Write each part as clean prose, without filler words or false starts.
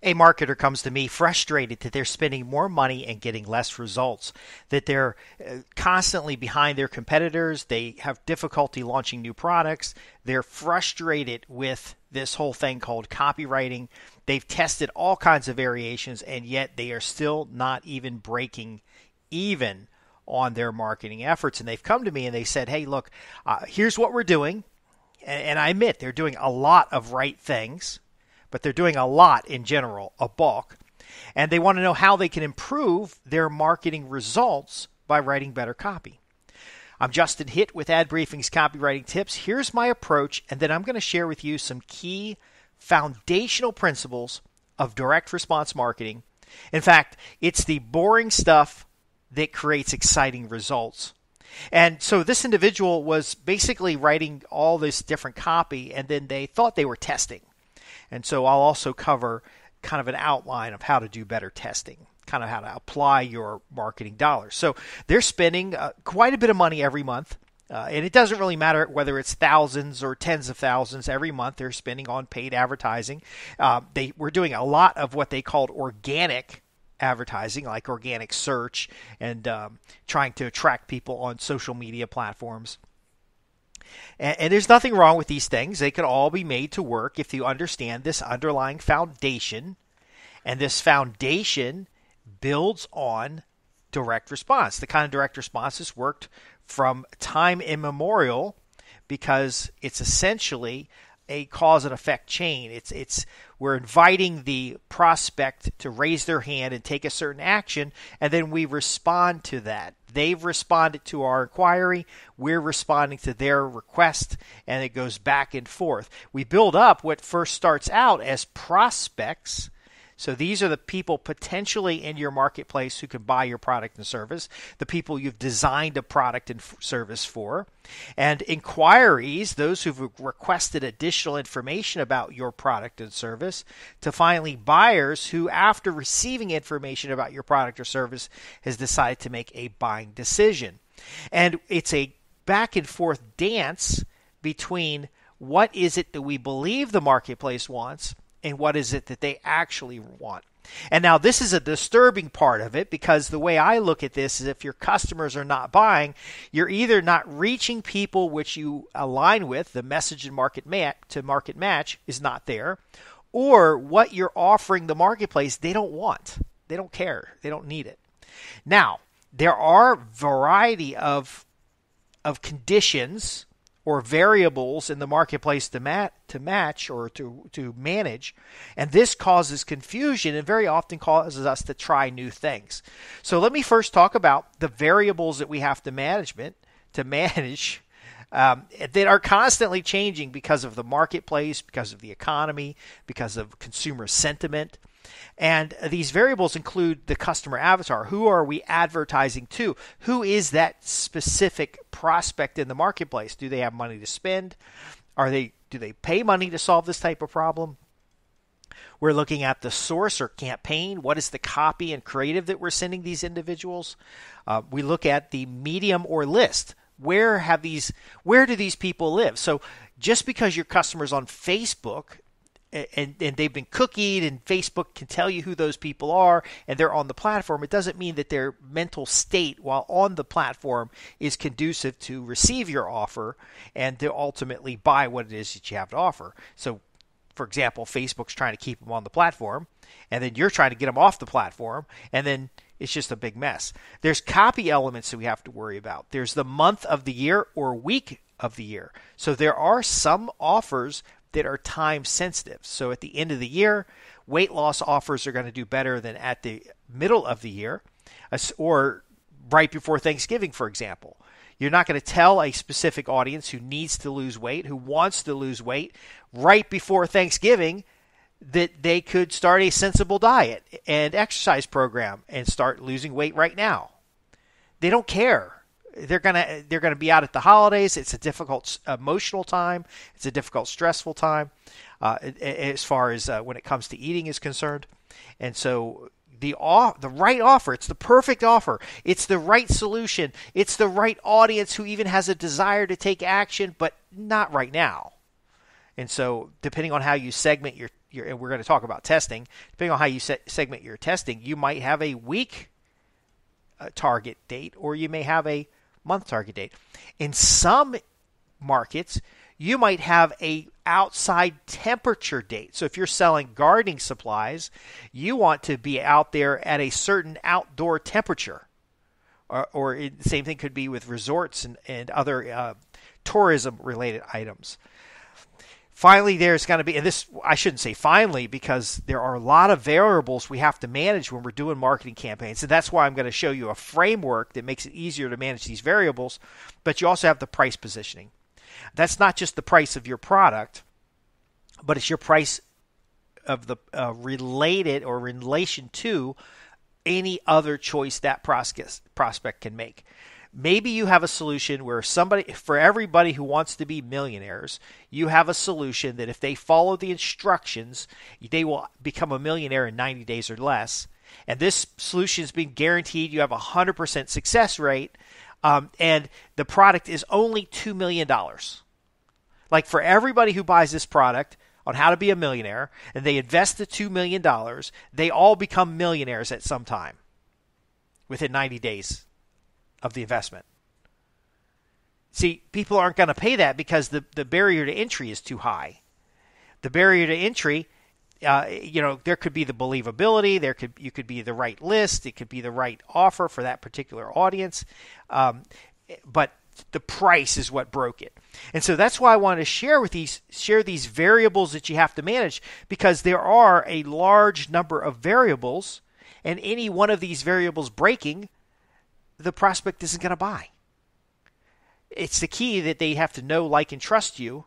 A marketer comes to me frustrated that they're spending more money and getting less results, that they're constantly behind their competitors, they have difficulty launching new products, they're frustrated with this whole thing called copywriting. They've tested all kinds of variations, and yet they are still not even breaking even on their marketing efforts. And they've come to me and they said, hey, look, here's what we're doing. And I admit they're doing a lot of right things, but they're doing a lot in general, a bulk. And they want to know how they can improve their marketing results by writing better copy. I'm Justin Hitt with Ad Briefing's Copywriting Tips. Here's my approach, and then I'm going to share with you some key foundational principles of direct response marketing. In fact, it's the boring stuff that creates exciting results. And so this individual was basically writing all this different copy, and then they thought they were testing. And so I'll also cover kind of an outline of how to do better testing, kind of how to apply your marketing dollars. So they're spending quite a bit of money every month. And it doesn't really matter whether it's thousands or tens of thousands every month they're spending on paid advertising. They were doing a lot of what they called organic advertising, like organic search and trying to attract people on social media platforms. And there's nothing wrong with these things. They can all be made to work if you understand this underlying foundation. And this foundation builds on direct response. The kind of direct response has worked from time immemorial because it's essentially a cause and effect chain. We're inviting the prospect to raise their hand and take a certain action, and then we respond to that. They've responded to our inquiry, we're responding to their request, and it goes back and forth. We build up what first starts out as prospects. So these are the people potentially in your marketplace who can buy your product and service, the people you've designed a product and service for, and inquiries, those who've requested additional information about your product and service, to finally buyers who, after receiving information about your product or service, has decided to make a buying decision. And it's a back and forth dance between what is it that we believe the marketplace wants and what is it that they actually want. And now this is a disturbing part of it, because the way I look at this is if your customers are not buying, you're either not reaching people which you align with, the message and market match is not there, or what you're offering the marketplace they don't want. They don't care. They don't need it. Now, there are a variety of conditions or variables in the marketplace to match or to manage, and this causes confusion and very often causes us to try new things. So let me first talk about the variables that we have to manage that are constantly changing because of the marketplace, because of the economy, because of consumer sentiment. And these variables include the customer avatar. Who are we advertising to? Who is that specific prospect in the marketplace? Do they have money to spend? Do they pay money to solve this type of problem? We're looking at the source or campaign. What is the copy and creative that we're sending these individuals? We look at the medium or list. Where do these people live? So just because your customer's on Facebook and they've been cookied and Facebook can tell you who those people are and they're on the platform, it doesn't mean that their mental state while on the platform is conducive to receive your offer and to ultimately buy what it is that you have to offer. So, for example, Facebook's trying to keep them on the platform, and then you're trying to get them off the platform, and then it's just a big mess. There's copy elements that we have to worry about. There's the month of the year or week of the year. So there are some offers that are time sensitive. So at the end of the year, weight loss offers are going to do better than at the middle of the year or right before Thanksgiving, for example. You're not going to tell a specific audience who needs to lose weight, who wants to lose weight right before Thanksgiving, that they could start a sensible diet and exercise program and start losing weight right now. They don't care. They're gonna be out at the holidays. It's a difficult emotional time. It's a difficult, stressful time as far as when it comes to eating is concerned. And so the right offer, it's the perfect offer. It's the right solution. It's the right audience who even has a desire to take action, but not right now. And so depending on how you segment and we're going to talk about testing, depending on how you segment your testing, you might have a week target date, or you may have a month target date. In some markets, you might have a outside temperature date. So if you're selling gardening supplies, you want to be out there at a certain outdoor temperature. Or the same thing could be with resorts and other tourism-related items. Finally, there's going to be, and this, I shouldn't say finally, because there are a lot of variables we have to manage when we're doing marketing campaigns. And that's why I'm going to show you a framework that makes it easier to manage these variables. But you also have the price positioning. That's not just the price of your product, but it's your price of the related or in relation to any other choice that prospect can make. Maybe you have a solution where for everybody who wants to be millionaires, you have a solution that if they follow the instructions, they will become a millionaire in 90 days or less. And this solution is being guaranteed. You have a 100% success rate, and the product is only $2 million. Like for everybody who buys this product on how to be a millionaire, and they invest the $2 million, they all become millionaires at some time within 90 days of the investment. See, people aren't going to pay that because the barrier to entry is too high. The barrier to entry, there could be the believability, you could be the right list, it could be the right offer for that particular audience, but the price is what broke it. And so that's why I want to share these variables that you have to manage, because there are a large number of variables, and any one of these variables breaking, the prospect isn't going to buy. It's the key that they have to know, like, and trust you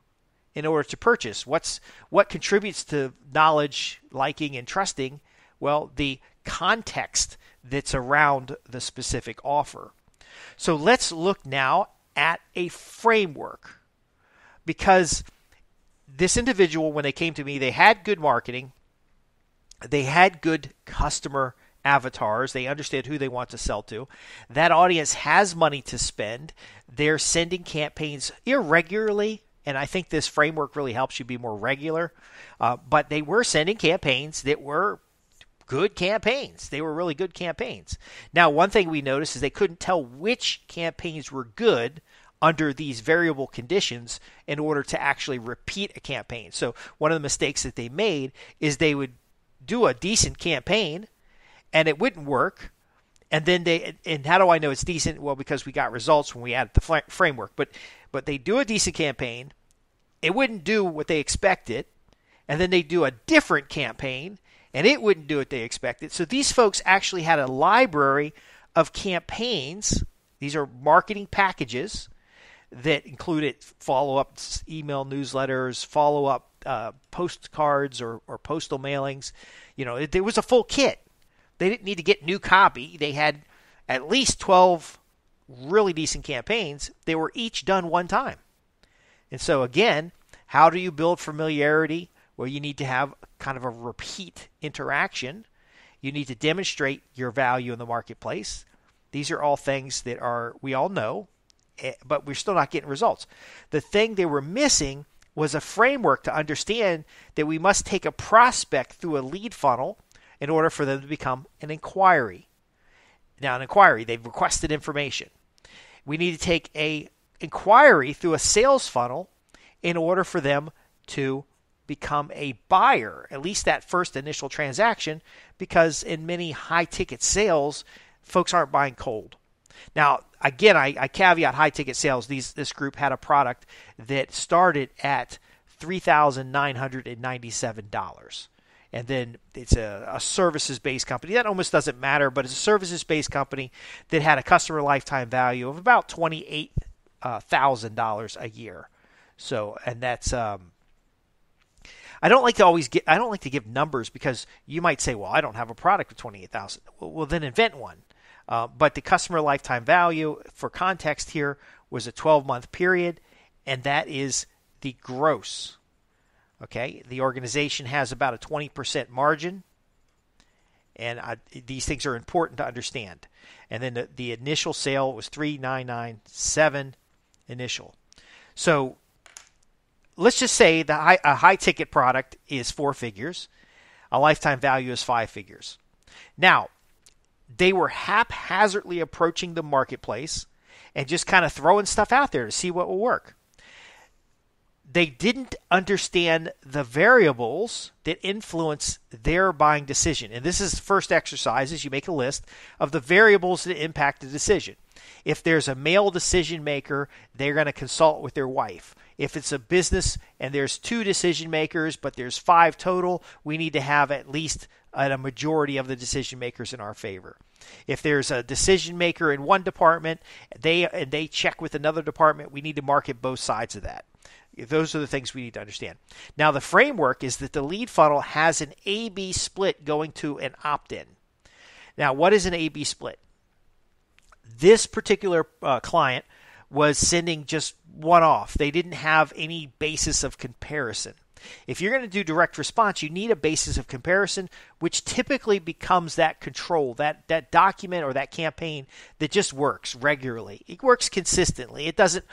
in order to purchase. What contributes to knowledge, liking, and trusting? Well, the context that's around the specific offer. So let's look now at a framework, because this individual, when they came to me, they had good marketing, they had good customer avatars, they understand who they want to sell to. That audience has money to spend. They're sending campaigns irregularly, and I think this framework really helps you be more regular. But they were sending campaigns that were good campaigns. They were really good campaigns. Now, one thing we noticed is they couldn't tell which campaigns were good under these variable conditions in order to actually repeat a campaign. So one of the mistakes that they made is they would do a decent campaign and it wouldn't work. And then and how do I know it's decent? Well, because we got results when we added the framework. But they do a decent campaign, it wouldn't do what they expected, and then they do a different campaign, and it wouldn't do what they expected. So these folks actually had a library of campaigns. These are marketing packages that included follow-up email newsletters, follow-up postcards or postal mailings. There was a full kit. They didn't need to get new copy. They had at least 12 really decent campaigns. They were each done one time. And so again, how do you build familiarity? Well, you need to have kind of a repeat interaction. You need to demonstrate your value in the marketplace. These are all things that we all know, but we're still not getting results. The thing they were missing was a framework to understand that we must take a prospect through a lead funnel in order for them to become an inquiry. Now, an inquiry, they've requested information. We need to take a inquiry through a sales funnel in order for them to become a buyer, at least that first initial transaction, because in many high-ticket sales, folks aren't buying cold. Now, again, I caveat high-ticket sales. This group had a product that started at $3,997. And then it's a services-based company. That almost doesn't matter, but it's a services-based company that had a customer lifetime value of about $28,000 a year. So, and that's I don't like to give numbers, because you might say, well, I don't have a product with 28,000. Well, then invent one. But the customer lifetime value, for context here, was a 12-month period, and that is the gross. Okay, the organization has about a 20% margin, and these things are important to understand. And then the initial sale was $3,997 initial. So let's just say a high ticket product is 4 figures, a lifetime value is 5 figures. Now, they were haphazardly approaching the marketplace and just kind of throwing stuff out there to see what will work. They didn't understand the variables that influence their buying decision. And this is the first exercise, is you make a list of the variables that impact the decision. If there's a male decision maker, they're going to consult with their wife. If it's a business and there's 2 decision makers, but there's 5 total, we need to have at least a majority of the decision makers in our favor. If there's a decision maker in one department, they check with another department, we need to market both sides of that. Those are the things we need to understand. Now, the framework is that the lead funnel has an A-B split going to an opt-in. Now, what is an A-B split? This particular client was sending just one off. They didn't have any basis of comparison. If you're going to do direct response, you need a basis of comparison, which typically becomes that control, that document or that campaign that just works regularly. It works consistently. It doesn't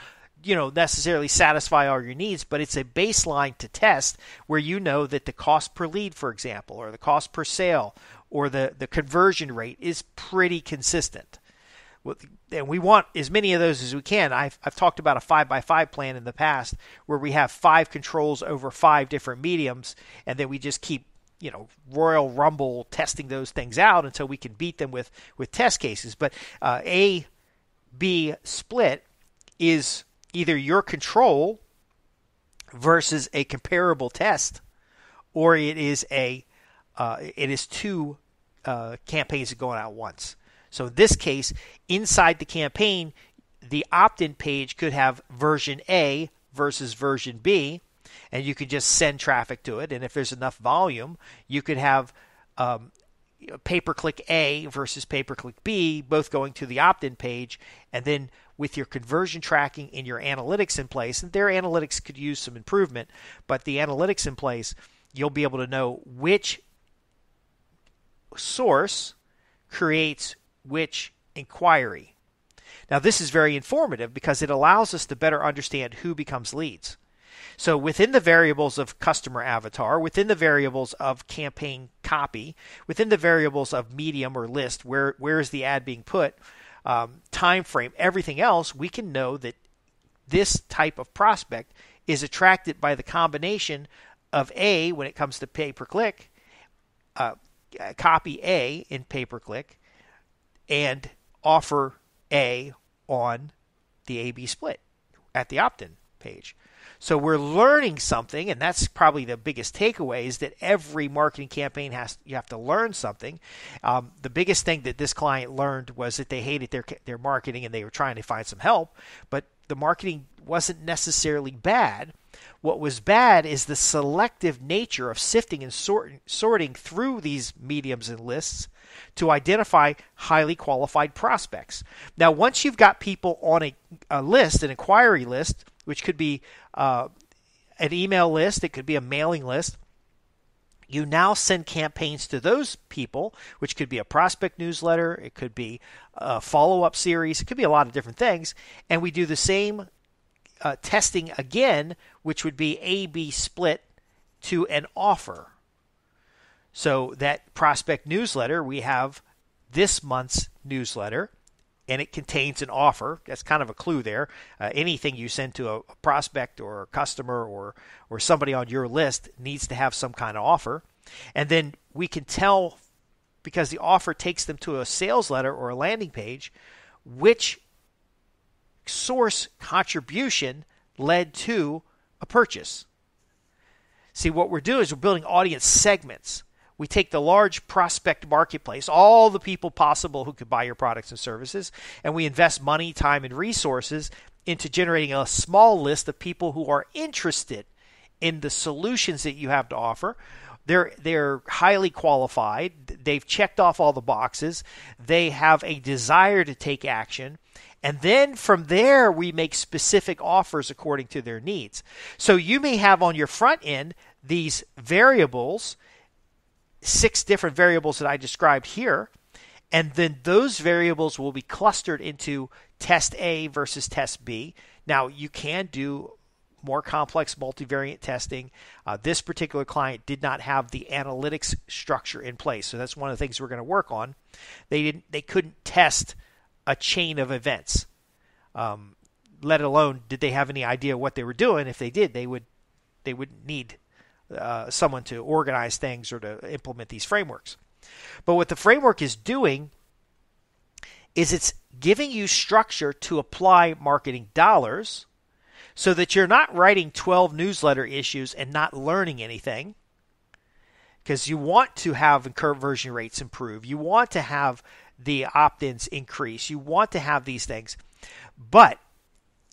necessarily satisfy all your needs, but it's a baseline to test where you know that the cost per lead, for example, or the cost per sale, or the conversion rate is pretty consistent. And we want as many of those as we can. I've talked about a 5x5 plan in the past where we have 5 controls over 5 different mediums, and then we just keep Royal Rumble testing those things out until we can beat them with test cases. But A-B split is either your control versus a comparable test, or it is 2 campaigns going out once. So in this case, inside the campaign, the opt-in page could have version A versus version B, and you could just send traffic to it. And if there's enough volume, you could have pay-per-click A versus pay-per-click B, both going to the opt-in page, and then with your conversion tracking and your analytics in place, and their analytics could use some improvement, but the analytics in place, you'll be able to know which source creates which inquiry. Now, this is very informative because it allows us to better understand who becomes leads. So within the variables of customer avatar, within the variables of campaign copy, within the variables of medium or list, where is the ad being put, time frame, everything else, we can know that this type of prospect is attracted by the combination of A, when it comes to pay-per-click, copy A in pay-per-click, and offer A on the A-B split at the opt-in page. So we're learning something, and that's probably the biggest takeaway, is that every marketing campaign you have to learn something. The biggest thing that this client learned was that they hated their marketing and they were trying to find some help, but the marketing wasn't necessarily bad. What was bad is the selective nature of sifting and sorting through these mediums and lists to identify highly qualified prospects. Now, once you've got people on a list, an inquiry list, which could be an email list, it could be a mailing list, you now send campaigns to those people, which could be a prospect newsletter, it could be a follow-up series, it could be a lot of different things, and we do the same testing again, which would be A-B split to an offer. So that prospect newsletter, we have this month's newsletter, and it contains an offer. That's kind of a clue there. Anything you send to a prospect or a customer or somebody on your list needs to have some kind of offer. And then we can tell, because the offer takes them to a sales letter or a landing page, which source contribution led to a purchase. See, what we're doing is we're building audience segments. We take the large prospect marketplace, all the people possible who could buy your products and services, and we invest money, time, and resources into generating a small list of people who are interested in the solutions that you have to offer. They're highly qualified. They've checked off all the boxes. They have a desire to take action. And then from there, we make specific offers according to their needs. So you may have on your front end these variables, 6 different variables that I described here, and then those variables will be clustered into test A versus test B. Now, you can do more complex multivariate testing. This particular client did not have the analytics structure in place, so that's one of the things we're going to work on. They couldn't test a chain of events, let alone did they have any idea what they were doing. If they did, they wouldn't need someone to organize things or to implement these frameworks. But what the framework is doing is it's giving you structure to apply marketing dollars so that you're not writing 12 newsletter issues and not learning anything, because you want to have conversion rates improve. You want to have the opt-ins increase. You want to have these things. But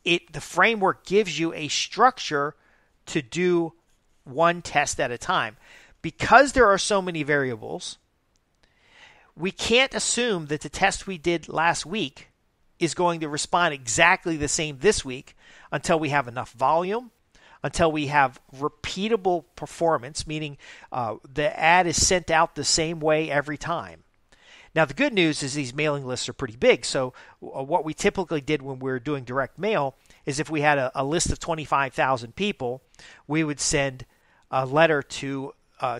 the framework gives you a structure to do one test at a time. Because there are so many variables, we can't assume that the test we did last week is going to respond exactly the same this week until we have enough volume, until we have repeatable performance, meaning the ad is sent out the same way every time. Now, the good news is these mailing lists are pretty big. So what we typically did when we were doing direct mail is if we had a list of 25,000 people, we would send a letter to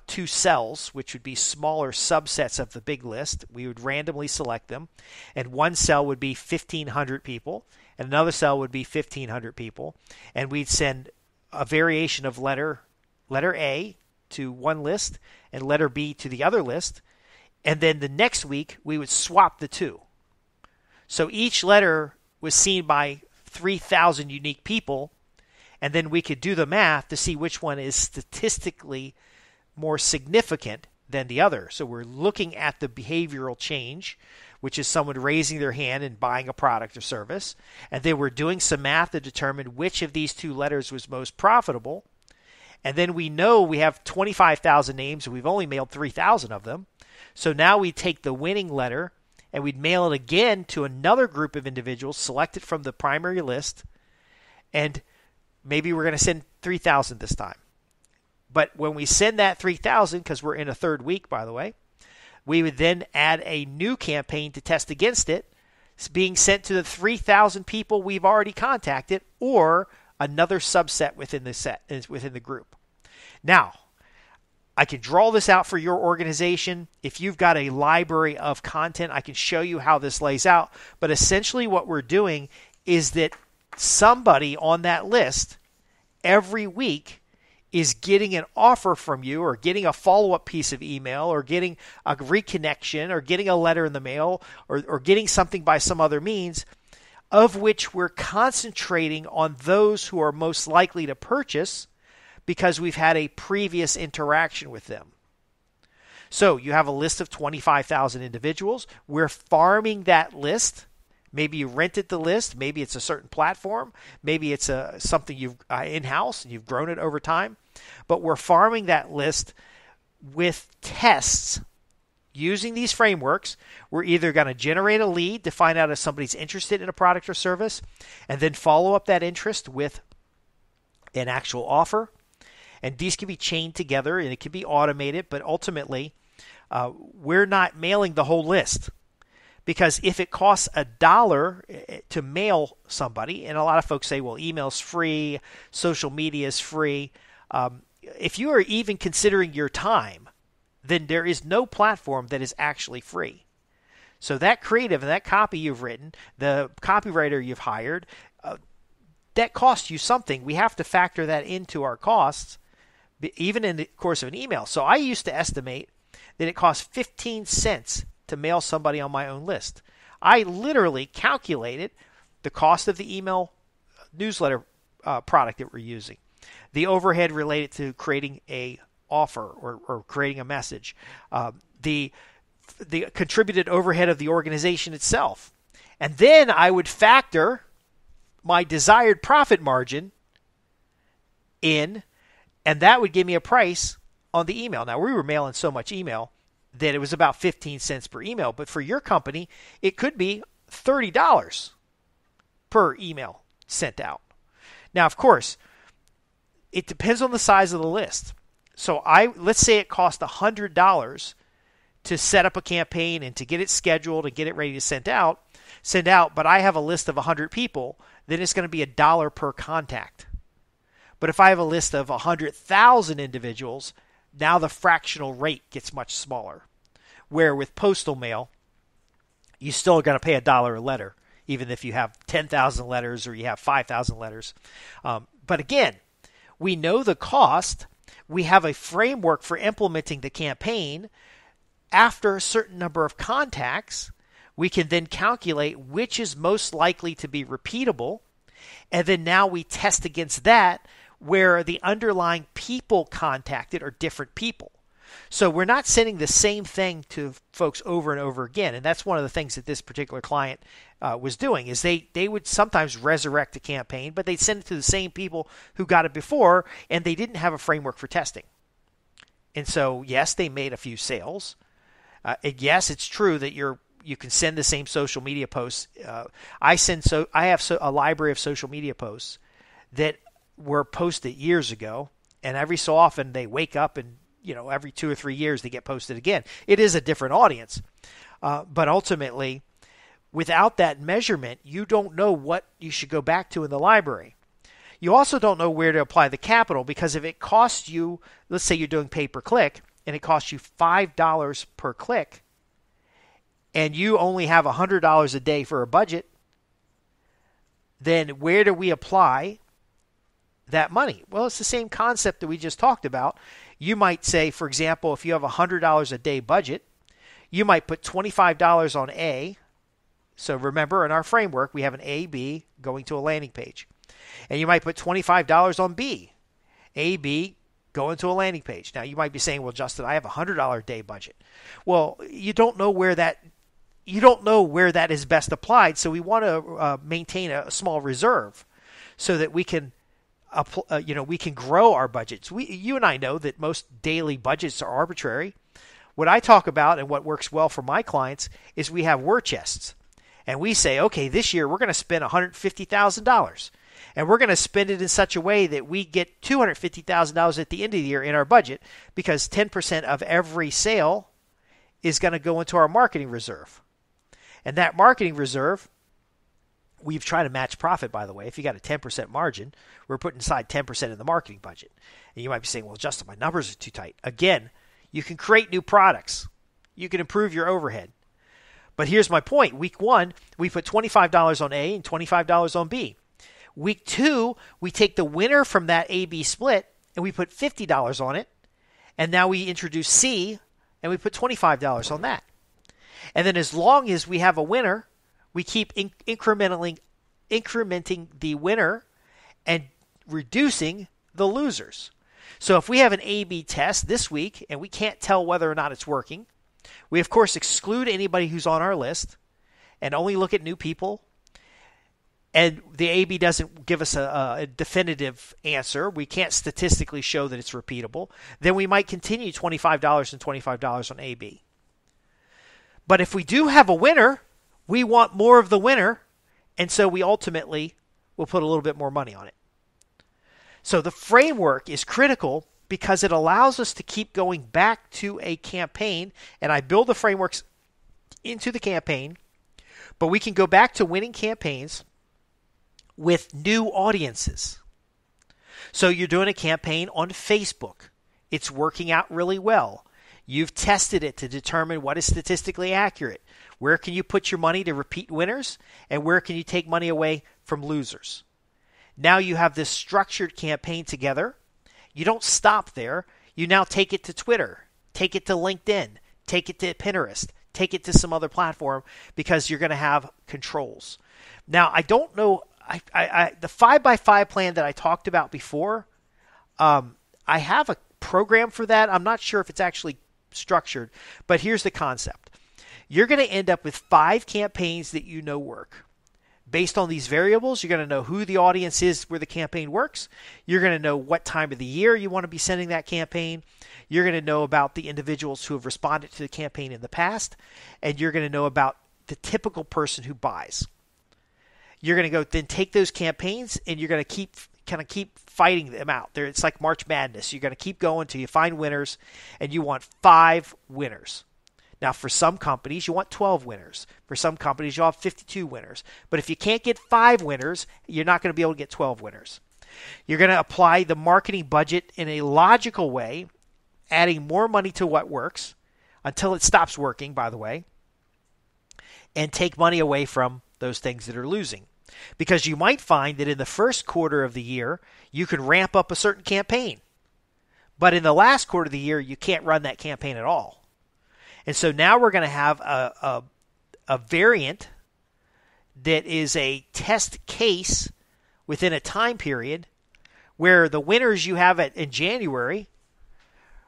2 cells, which would be smaller subsets of the big list. We would randomly select them, and one cell would be 1,500 people, and another cell would be 1,500 people, and we'd send a variation of letter A to one list and letter B to the other list, and then the next week we would swap the two. So each letter was seen by 3,000 unique people, and then we could do the math to see which one is statistically more significant than the other. So we're looking at the behavioral change, which is someone raising their hand and buying a product or service. And then we're doing some math to determine which of these 2 letters was most profitable. And then we know we have 25,000 names and we've only mailed 3,000 of them. So now we take the winning letter and we'd mail it again to another group of individuals selected from the primary list. And maybe we're going to send 3,000 this time. But when we send that 3,000, because we're in a third week, by the way, we would then add a new campaign to test against it. It's being sent to the 3,000 people we've already contacted, or another subset within the group. Now, I can draw this out for your organization. If you've got a library of content, I can show you how this lays out. But essentially what we're doing is that somebody on that list every week is getting an offer from you, or getting a follow-up piece of email, or getting a reconnection, or getting a letter in the mail, or getting something by some other means, of which we're concentrating on those who are most likely to purchase because we've had a previous interaction with them. So you have a list of 25,000 individuals. We're farming that list. Maybe you rented the list. Maybe it's a certain platform. Maybe it's something you've in-house and you've grown it over time. But we're farming that list with tests using these frameworks. We're either going to generate a lead to find out if somebody's interested in a product or service, and then follow up that interest with an actual offer. And these can be chained together and it can be automated, but ultimately we're not mailing the whole list. Because if it costs $1 to mail somebody, and a lot of folks say, well, email's free, social media is free. If you are even considering your time, then there is no platform that is actually free. So that creative and that copy you've written, the copywriter you've hired, that costs you something. We have to factor that into our costs, even in the course of an email. So I used to estimate that it costs 15 cents to mail somebody on my own list. I literally calculated the cost of the email newsletter product that we're using, the overhead related to creating a offer or creating a message, the contributed overhead of the organization itself. And then I would factor my desired profit margin in, and that would give me a price on the email. Now, we were mailing so much email that it was about 15 cents per email. But for your company, it could be $30 per email sent out. Now, of course, it depends on the size of the list. So let's say it cost $100 to set up a campaign and to get it scheduled and get it ready to send out, but I have a list of 100 people, then it's going to be $1 per contact. But if I have a list of 100,000 individuals, now the fractional rate gets much smaller. Where with postal mail, you still got to pay $1 a letter, even if you have 10,000 letters or you have 5,000 letters. But again, we know the cost. We have a framework for implementing the campaign. After a certain number of contacts, we can then calculate which is most likely to be repeatable. And then now we test against that where the underlying people contacted are different people. So we're not sending the same thing to folks over and over again. And that's one of the things that this particular client was doing is they would sometimes resurrect a campaign, but they'd send it to the same people who got it before, and they didn't have a framework for testing. And so, yes, they made a few sales. And yes, it's true that you can send the same social media posts. I have a library of social media posts that were posted years ago, and every so often they wake up and every 2 or 3 years they get posted again. It is a different audience, but ultimately, without that measurement, you don't know what you should go back to in the library. You also don't know where to apply the capital, because if it costs you, let's say you're doing pay-per-click, and it costs you $5 per click, and you only have $100 a day for a budget, then where do we apply that money? Well, it's the same concept that we just talked about. You might say, for example, if you have a $100 a day budget, you might put $25 on A. So remember, in our framework, we have an A, B going to a landing page. And you might put $25 on B. A, B going to a landing page. Now, you might be saying, well, Justin, I have a $100 a day budget. Well, you don't know where that is best applied, so we want to maintain a small reserve so that we can we can grow our budgets. You and I know that most daily budgets are arbitrary. What I talk about and what works well for my clients is we have war chests. And we say, okay, this year we're going to spend $150,000. And we're going to spend it in such a way that we get $250,000 at the end of the year in our budget, because 10% of every sale is going to go into our marketing reserve. And that marketing reserve, we've tried to match profit, by the way. If you got a 10% margin, we're putting aside 10% in the marketing budget. And you might be saying, well, Justin, my numbers are too tight. Again, you can create new products. You can improve your overhead. But here's my point. Week 1, we put $25 on A and $25 on B. Week 2, we take the winner from that A-B split and we put $50 on it. And now we introduce C and we put $25 on that. And then as long as we have a winner, we keep incrementing the winner and reducing the losers. So if we have an A-B test this week and we can't tell whether or not it's working, we, of course, exclude anybody who's on our list and only look at new people. And the A-B doesn't give us a definitive answer. We can't statistically show that it's repeatable. Then we might continue $25 and $25 on A-B. But if we do have a winner, we want more of the winner, and so we ultimately will put a little bit more money on it. So the framework is critical because it allows us to keep going back to a campaign, and I build the frameworks into the campaign, but we can go back to winning campaigns with new audiences. So you're doing a campaign on Facebook. It's working out really well. You've tested it to determine what is statistically accurate. Where can you put your money to repeat winners, and where can you take money away from losers? Now you have this structured campaign together. You don't stop there. You now take it to Twitter, take it to LinkedIn, take it to Pinterest, take it to some other platform, because you're going to have controls. Now, I don't know, the 5x5 plan that I talked about before, I have a program for that. I'm not sure if it's actually structured, but here's the concept. You're going to end up with 5 campaigns that you know work. Based on these variables, you're going to know who the audience is where the campaign works. You're going to know what time of the year you want to be sending that campaign. You're going to know about the individuals who have responded to the campaign in the past. And you're going to know about the typical person who buys. You're going to go then take those campaigns and you're going to keep fighting them out. It's like March Madness. You're going to keep going until you find winners, and you want 5 winners. Now, for some companies, you want 12 winners. For some companies, you'll have 52 winners. But if you can't get 5 winners, you're not going to be able to get 12 winners. You're going to apply the marketing budget in a logical way, adding more money to what works until it stops working, by the way, and take money away from those things that are losing. Because you might find that in the first quarter of the year, you can ramp up a certain campaign. But in the last quarter of the year, you can't run that campaign at all. And so now we're going to have a variant that is a test case within a time period where the winners you have in January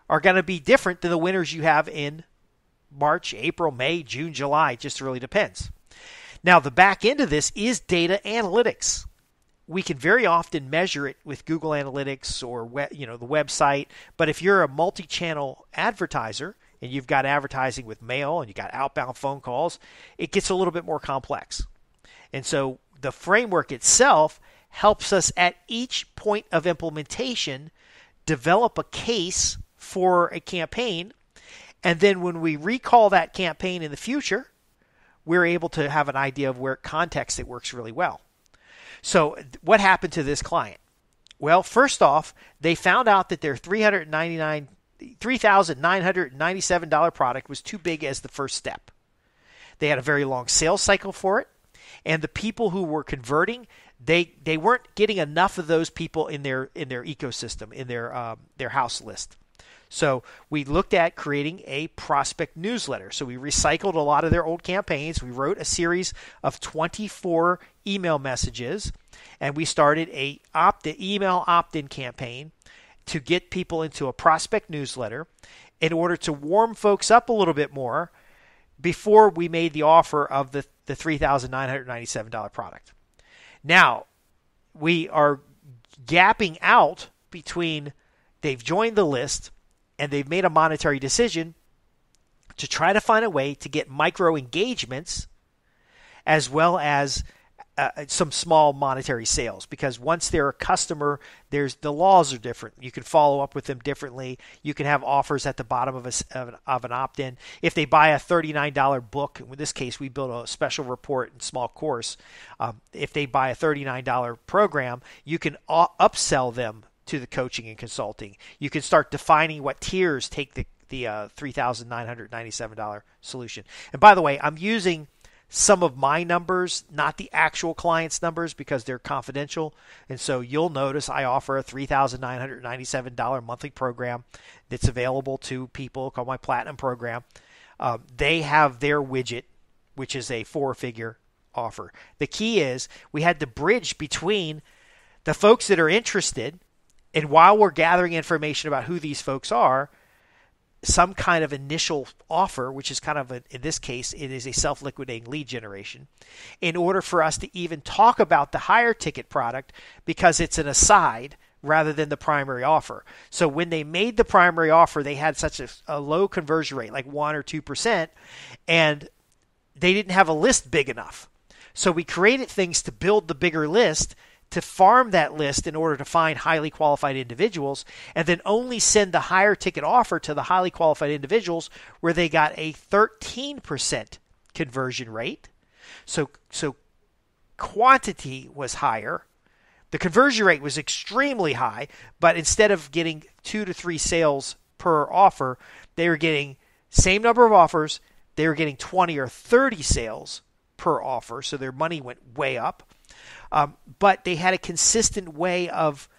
are going to be different than the winners you have in March, April, May, June, July. It just really depends. Now, the back end of this is data analytics. We can very often measure it with Google Analytics or the website. But if you're a multi-channel advertiser and you've got advertising with mail and you've got outbound phone calls, it gets a little bit more complex. And so the framework itself helps us at each point of implementation develop a case for a campaign. And then when we recall that campaign in the future, we're able to have an idea of where context it works really well. So what happened to this client? Well, first off, they found out that their $3,997 product was too big as the first step. They had a very long sales cycle for it, and the people who were converting, they weren't getting enough of those people in their ecosystem, in their house list. So we looked at creating a prospect newsletter. So we recycled a lot of their old campaigns. We wrote a series of 24 email messages, and we started the email opt-in campaign to get people into a prospect newsletter in order to warm folks up a little bit more before we made the offer of the $3,997 product. Now, we are gapping out between they've joined the list and they've made a monetary decision to try to find a way to get micro engagements as well as some small monetary sales, because once they're a customer, the laws are different. You can follow up with them differently. You can have offers at the bottom of an opt-in. If they buy a $39 book, in this case, we built a special report and small course. If they buy a $39 program, you can upsell them to the coaching and consulting. You can start defining what tiers take the $3,997 solution. And by the way, I'm using some of my numbers, not the actual client's numbers, because they're confidential. And so you'll notice I offer a $3,997 monthly program that's available to people called my Platinum program. They have their widget, which is a 4-figure offer. The key is we had to bridge between the folks that are interested, and while we're gathering information about who these folks are, some kind of initial offer, which is kind of, in this case, it is a self-liquidating lead generation, in order for us to even talk about the higher ticket product, because it's an aside rather than the primary offer. So when they made the primary offer, they had such a low conversion rate, like 1 or 2%, and they didn't have a list big enough. So we created things to build the bigger list, to farm that list in order to find highly qualified individuals, and then only send the higher ticket offer to the highly qualified individuals where they got a 13% conversion rate. So quantity was higher. The conversion rate was extremely high, but instead of getting 2 to 3 sales per offer, they were getting same number of offers. They were getting 20 or 30 sales per offer, so their money went way up. But they had a consistent way of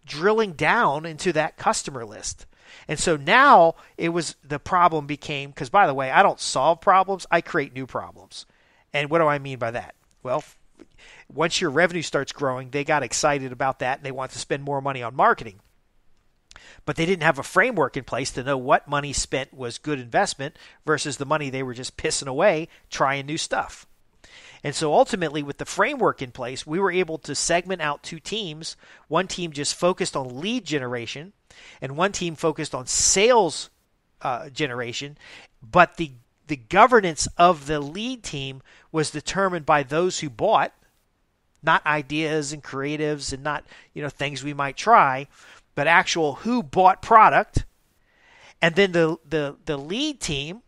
drilling down into that customer list. And so now the problem became, because by the way, I don't solve problems, I create new problems. And what do I mean by that? Well, once your revenue starts growing, they got excited about that and they want to spend more money on marketing. But they didn't have a framework in place to know what money spent was good investment versus the money they were just pissing away trying new stuff. And so ultimately, with the framework in place, we were able to segment out 2 teams. One team just focused on lead generation, and one team focused on sales generation. But the governance of the lead team was determined by those who bought, not ideas and creatives and not things we might try, but actual who bought product. And then the lead team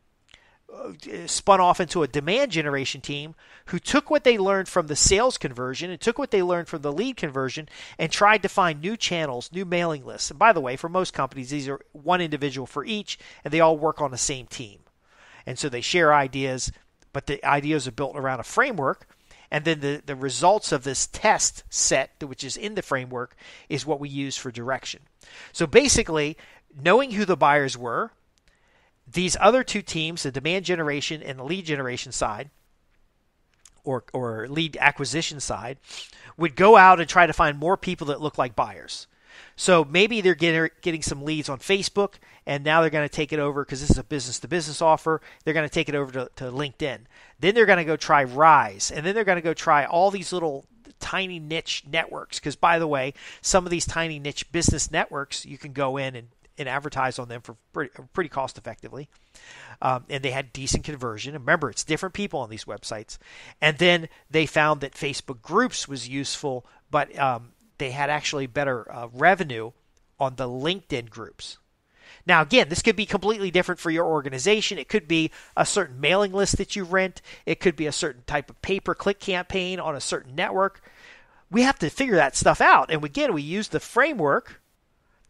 spun off into a demand generation team who took what they learned from the sales conversion and took what they learned from the lead conversion and tried to find new channels, new mailing lists. And by the way, for most companies, these are one individual for each, and they all work on the same team. And so they share ideas, but the ideas are built around a framework. And then the results of this test set, which is in the framework, is what we use for direction. So basically, knowing who the buyers were, these other two teams, the demand generation and the lead generation side, or lead acquisition side, would go out and try to find more people that look like buyers. So maybe they're getting some leads on Facebook, and now they're going to take it over because this is a business-to-business offer. They're going to take it over to LinkedIn. Then they're going to go try Rise, and then they're going to go try all these little tiny niche networks. Because, by the way, some of these tiny niche business networks, you can go in and advertise on them for pretty cost effectively. And they had decent conversion. And remember, it's different people on these websites. And then they found that Facebook groups was useful, but they had actually better revenue on the LinkedIn groups. Now, again, this could be completely different for your organization. It could be a certain mailing list that you rent. It could be a certain type of pay-per-click campaign on a certain network. We have to figure that stuff out. And again, we use the framework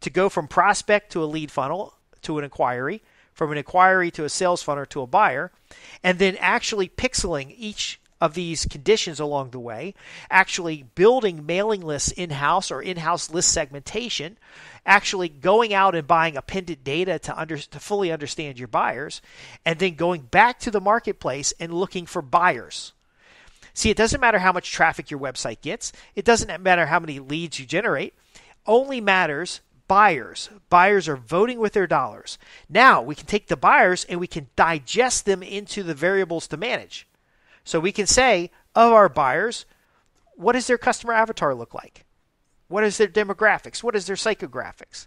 to go from prospect to a lead funnel to an inquiry, from an inquiry to a sales funnel to a buyer, and then actually pixeling each of these conditions along the way, actually building mailing lists in-house or in-house list segmentation, actually going out and buying appended data to fully understand your buyers, and then going back to the marketplace and looking for buyers. See, it doesn't matter how much traffic your website gets. It doesn't matter how many leads you generate. Only matters buyers. Buyers are voting with their dollars. Now, we can take the buyers and we can digest them into the variables to manage. So we can say, of our buyers, what does their customer avatar look like? What is their demographics? What is their psychographics?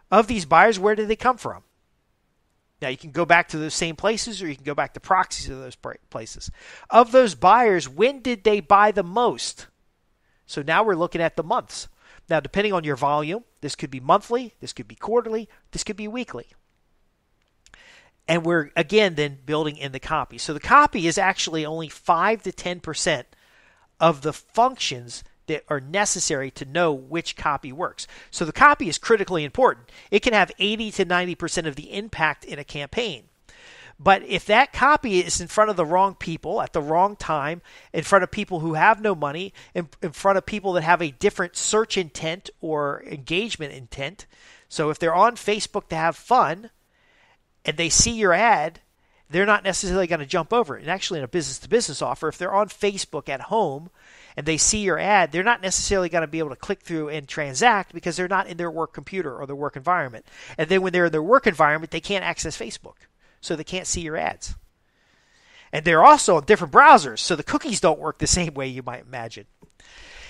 Of these buyers, where did they come from? Now, you can go back to those same places, or you can go back to proxies of those places. Of those buyers, when did they buy the most? So now we're looking at the months. Now, depending on your volume, this could be monthly, this could be quarterly, this could be weekly. And we're, again, then building in the copy. So the copy is actually only 5 to 10% of the functions that are necessary to know which copy works. So the copy is critically important. It can have 80 to 90% of the impact in a campaign. But if that copy is in front of the wrong people at the wrong time, in front of people who have no money, in front of people that have a different search intent or engagement intent, so if they're on Facebook to have fun, and they see your ad, they're not necessarily going to jump over it. And actually, in a business-to-business offer, if they're on Facebook at home and they see your ad, they're not necessarily going to be able to click through and transact because they're not in their work computer or their work environment. And then when they're in their work environment, they can't access Facebook, so they can't see your ads. And they're also on different browsers, so the cookies don't work the same way you might imagine.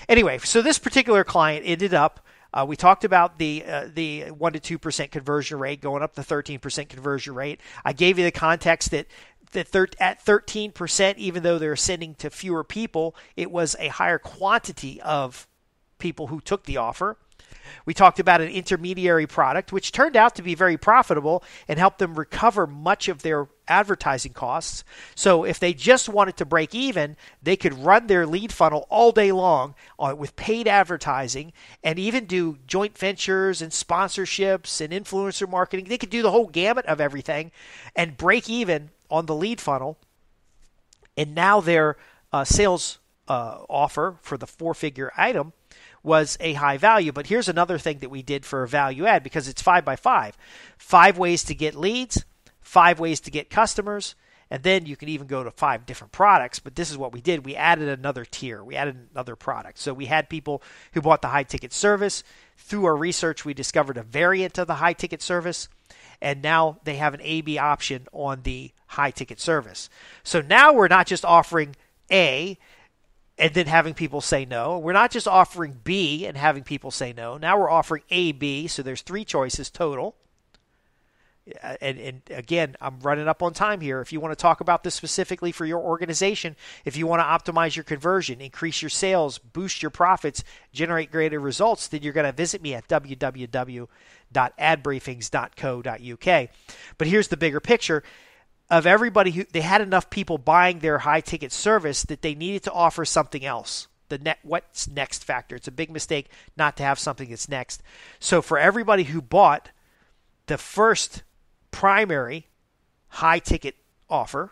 Anyway, so this particular client ended up we talked about the 1 to 2% conversion rate going up to 13% conversion rate. I gave you the context that at 13%, even though they're sending to fewer people, it was a higher quantity of people who took the offer. We talked about an intermediary product, which turned out to be very profitable and helped them recover much of their advertising costs. So if they just wanted to break even, they could run their lead funnel all day long with paid advertising and even do joint ventures and sponsorships and influencer marketing. They could do the whole gamut of everything and break even on the lead funnel. And now their sales offer for the 4-figure item was a high value. But here's another thing that we did for a value add, because it's 5 by 5. 5 ways to get leads, 5 ways to get customers, and then you can even go to 5 different products. But this is what we did. We added another tier. We added another product. So we had people who bought the high-ticket service. Through our research, we discovered a variant of the high-ticket service, and now they have an A/B option on the high-ticket service. So now we're not just offering A and then having people say no. We're not just offering B and having people say no. Now we're offering A, B, so there's 3 choices total. And again, I'm running up on time here. If you want to talk about this specifically for your organization, if you want to optimize your conversion, increase your sales, boost your profits, generate greater results, then you're going to visit me at www.adbriefings.co.uk. But here's the bigger picture. of everybody who they had enough people buying their high ticket service that they needed to offer something else. What's next factor. It's a big mistake not to have something that's next. So for everybody who bought the first primary high ticket offer,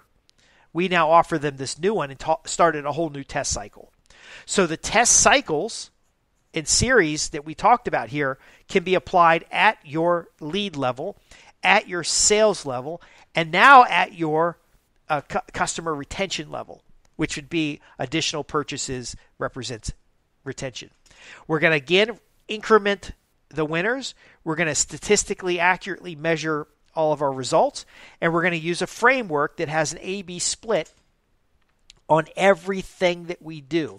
we now offer them this new one and started a whole new test cycle. So the test cycles in series that we talked about here can be applied at your lead level, at your sales level, and now at your customer retention level, which would be additional purchases represents retention. We're going to again increment the winners. We're going to statistically accurately measure all of our results, and we're going to use a framework that has an A/B split on everything that we do.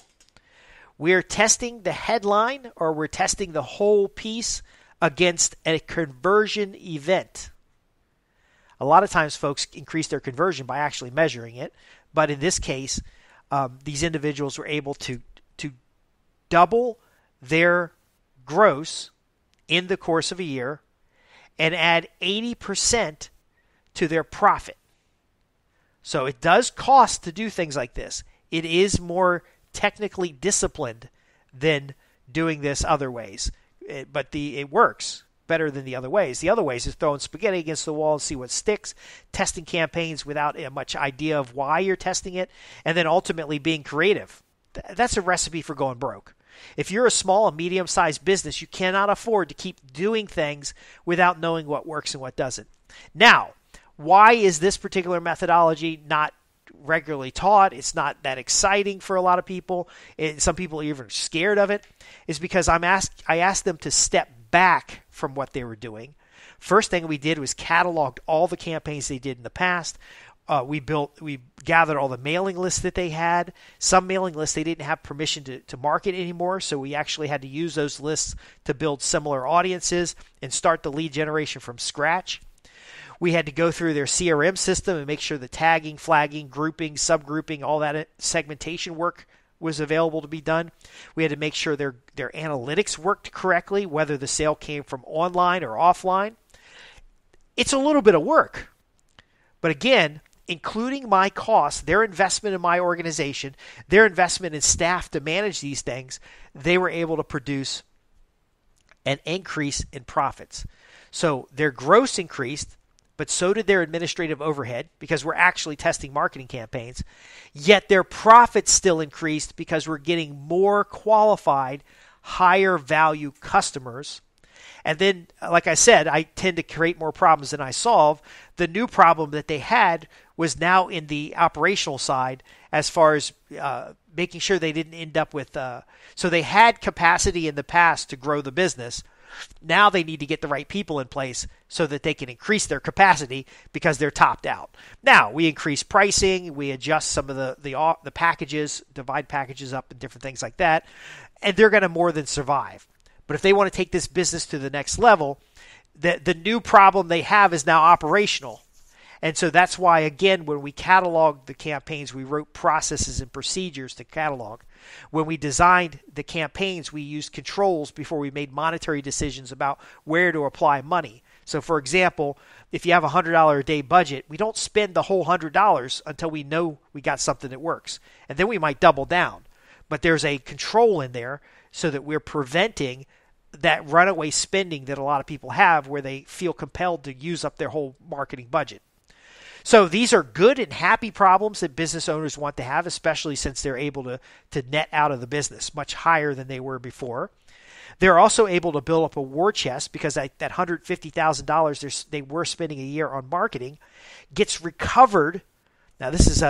We're testing the headline, or we're testing the whole piece against a conversion event. A lot of times folks increase their conversion by actually measuring it, but in this case, these individuals were able to double their gross in the course of a year and add 80% to their profit. So it does cost to do things like this. It is more technically disciplined than doing this other ways, but it works better than the other ways. The other ways is throwing spaghetti against the wall and see what sticks, testing campaigns without much idea of why you're testing it, and then ultimately being creative. That's a recipe for going broke. If you're a small and medium-sized business, you cannot afford to keep doing things without knowing what works and what doesn't. Now, why is this particular methodology not regularly taught? It's not that exciting for a lot of people. Some people are even scared of it. Is because I asked them to step back from what they were doing. First thing we did was cataloged all the campaigns they did in the past. We gathered all the mailing lists that they had. Some mailing lists they didn't have permission to market anymore, so we actually had to use those lists to build similar audiences and start the lead generation from scratch. We had to go through their CRM system and make sure the tagging, flagging, grouping, subgrouping, all that segmentation work was available to be done. We had to make sure their analytics worked correctly, whether the sale came from online or offline. It's a little bit of work. But again, including my costs, their investment in my organization, their investment in staff to manage these things, they were able to produce an increase in profits. So their gross increased, but so did their administrative overhead because we're actually testing marketing campaigns. Yet their profits still increased because we're getting more qualified, higher value customers. And then, like I said, I tend to create more problems than I solve. The new problem that they had was now in the operational side as far as making sure they didn't end up with so they had capacity in the past to grow the business. Now they need to get the right people in place so that they can increase their capacity because they're topped out. Now, we increase pricing, we adjust some of the packages, divide packages up and different things like that, and they're going to more than survive. But if they want to take this business to the next level, the new problem they have is now operational. And so that's why, again, when we cataloged the campaigns, we wrote processes and procedures to catalog. When we designed the campaigns, we used controls before we made monetary decisions about where to apply money. So, for example, if you have a $100 a day budget, we don't spend the whole $100 until we know we got something that works. And then we might double down. But there's a control in there so that we're preventing that runaway spending that a lot of people have where they feel compelled to use up their whole marketing budget. So these are good and happy problems that business owners want to have, especially since they're able to net out of the business much higher than they were before. They're also able to build up a war chest because that $150,000 they were spending a year on marketing gets recovered. Now, this is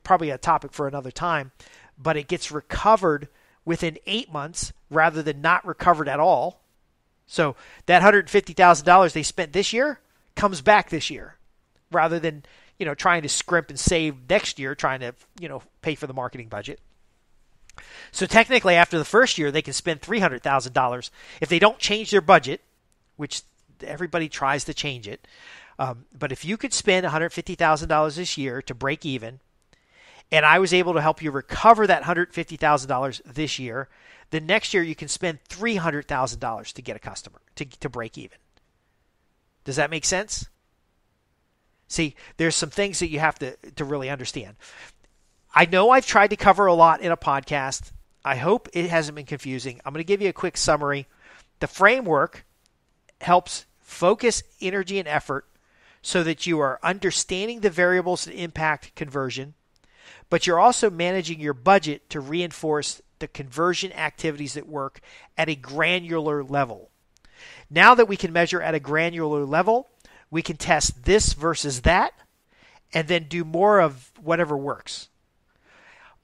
probably a topic for another time, but it gets recovered within 8 months rather than not recovered at all. So that $150,000 they spent this year comes back this year, rather than trying to scrimp and save next year, trying to pay for the marketing budget. So technically, after the first year, they can spend $300,000 if they don't change their budget, which everybody tries to change it. But if you could spend $150,000 this year to break even, and I was able to help you recover that $150,000 this year, then next year you can spend $300,000 to get a customer to break even. Does that make sense? See, there's some things that you have to really understand. I know I've tried to cover a lot in a podcast. I hope it hasn't been confusing. I'm going to give you a quick summary. The framework helps focus energy and effort so that you are understanding the variables that impact conversion, but you're also managing your budget to reinforce the conversion activities that work at a granular level. Now that we can measure at a granular level, we can test this versus that, and then do more of whatever works.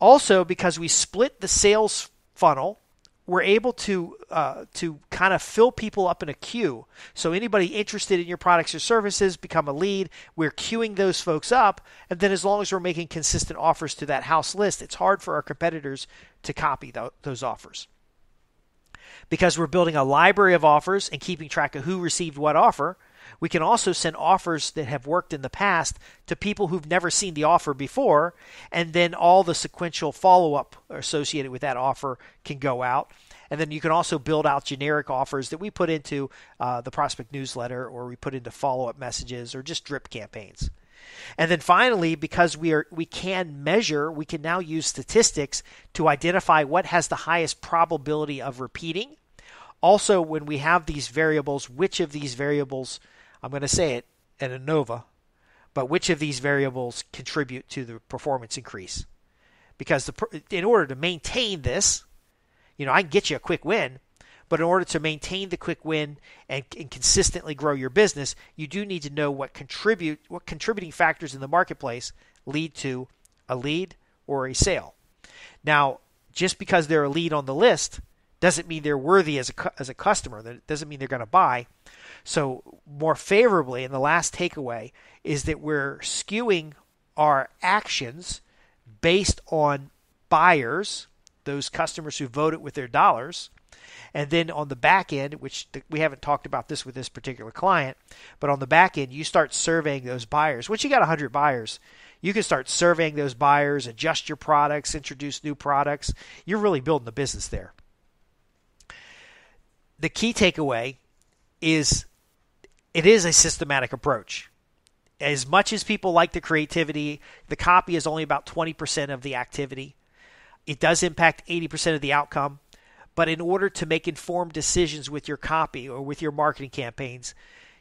Also, because we split the sales funnel, we're able to kind of fill people up in a queue. So anybody interested in your products or services become a lead. We're queuing those folks up, and then as long as we're making consistent offers to that house list, it's hard for our competitors to copy those offers. Because we're building a library of offers and keeping track of who received what offer, we can also send offers that have worked in the past to people who've never seen the offer before, and then all the sequential follow-up associated with that offer can go out. And then you can also build out generic offers that we put into the prospect newsletter, or we put into follow-up messages, or just drip campaigns. And then finally, because we can measure, we can now use statistics to identify what has the highest probability of repeating. Also, when we have these variables, which of these variables, I'm going to say it in ANOVA, but which of these variables contribute to the performance increase? Because in order to maintain this, I can get you a quick win, but in order to maintain the quick win and consistently grow your business, you do need to know what contributing factors in the marketplace lead to a lead or a sale. Now, just because they're a lead on the list doesn't mean they're worthy as a customer. That doesn't mean they're going to buy. So more favorably, and the last takeaway is that we're skewing our actions based on buyers, those customers who voted with their dollars. And then on the back end, which we haven't talked about this with this particular client, but on the back end, you start surveying those buyers. Once you got 100 buyers, you can start surveying those buyers, adjust your products, introduce new products. You're really building a business there. The key takeaway is it is a systematic approach. As much as people like the creativity, the copy is only about 20% of the activity. It does impact 80% of the outcome. But in order to make informed decisions with your copy or with your marketing campaigns,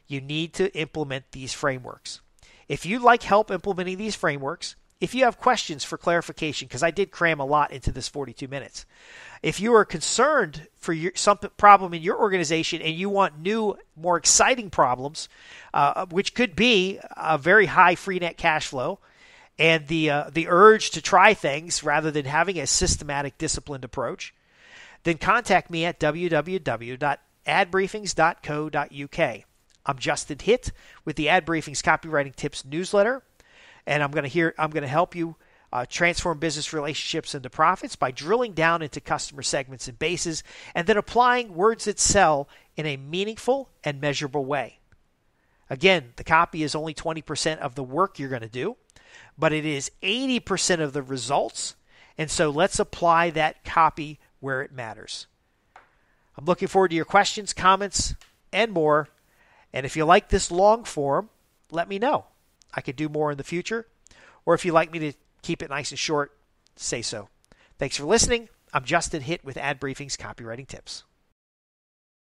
you need to implement these frameworks. If you'd like help implementing these frameworks, if you have questions for clarification, because I did cram a lot into this 42 minutes, if you are concerned for some problem in your organization and you want new, more exciting problems, which could be a very high free net cash flow and the urge to try things rather than having a systematic, disciplined approach, then contact me at www.adbriefings.co.uk. I'm Justin Hitt with the Ad Briefings Copywriting Tips newsletter, and I'm going to help you transform business relationships into profits by drilling down into customer segments and bases, and then applying words that sell in a meaningful and measurable way. Again, the copy is only 20% of the work you're going to do, but it is 80% of the results, and so let's apply that copy where it matters. I'm looking forward to your questions, comments, and more. And if you like this long form, let me know. I could do more in the future. Or if you'd like me to keep it nice and short, say so. Thanks for listening. I'm Justin Hitt with Ad Briefings Copywriting Tips.